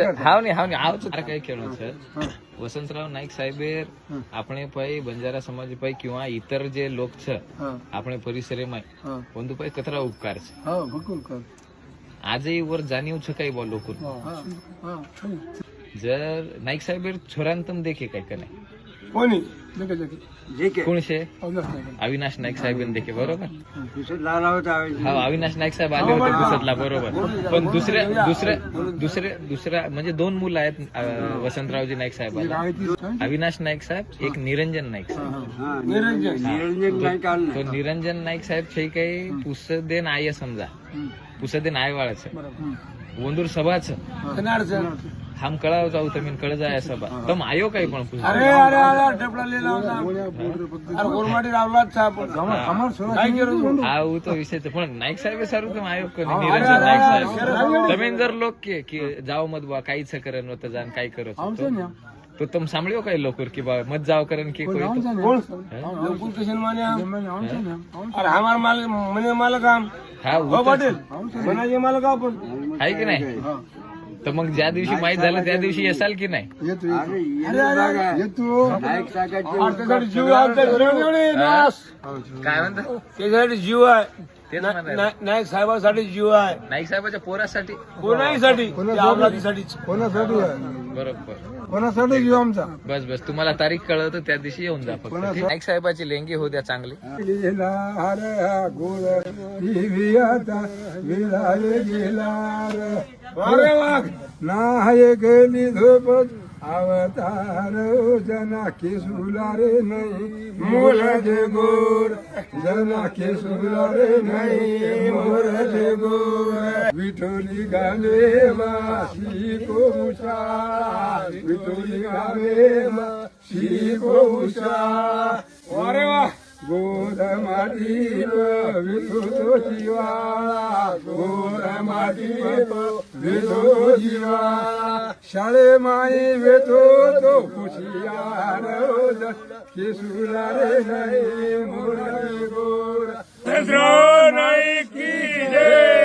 હાવ ને આવ તો काही खेळणं છે वसंतराव नाईक साहेबेर આપણે पाई बंजारा समाज पाई किंवा इतर जे लोक છે આપણે परिसरेમાં ಒಂದು पाई कचरा उपकार છે आजही वर जाणीव છે काही बा लोक जर नाईक साहेबेर छोरांतम देखे काय का नाही कोणी कोण शे अविनाश नाईक साहेबांनी देखे बरोबर हा अविनाश नाईक साहेब आले होते पुसतला बरोबर पण दुसऱ्या म्हणजे दोन मुलं आहेत वसंतरावजी नाईक साहेब अविनाश नाईक साहेब एक निरंजन नाईक साहेब तो निरंजन नाईक साहेब छे काही पुसदेन आय समजा पुसदेन आय वाळाचं वंदूर सभाचं हम कळाव जाऊ तुम्ही कळ जाय सभा तम आयो काही पण अरे अरे अरे टपला लेला होता अरे गोरमाटी रावला छाप काय करू हा तो विषय पण नाईक साहेब सारू तुम आयो कोणी निरंजन नाईक साहेब તમે जर लोक કે જાવ મત બા કાઈ છે કરે નો તો જાન કાઈ કરો તો तुम सांभळ्यो काही लोक की बा मत जाव करन की कोई लोकल स्टेशन माने अरे हमार माल मने मालक हम हा हो पाटील मनाचे मालक आपण आहे की नाही तर मग ज्या दिवशी माहित झालं त्या दिवशी येसाल की नाही त्यासाठी जीव काय म्हणता त्यासाठी जीव आहे नाईक साहेबांसाठी जीव आहे नाईक साहेबाच्या पोरासाठी कोणासाठी बरोबर कोणासाठी जीव आमचा बस बस तुम्हाला तारीख कळत त्या दिवशी येऊन जा फक्त नाईक साहेबाची लेंगी होऊ द्या चांगली नाही गेली झोपत अवतार जना के सुलारे नाही मोर जे गोर जना के सुलारे नाही मोर जे गोर विठोली गावे माशी को मुसा विठोली गावे माशी को मुसा अरे वा गोर माटी विठो जीवाळा गोर माटी विठो जीवाळा शाळे माई वेतो तो खुशियार के सुलारे नाही मोर गोर नाईक की जय.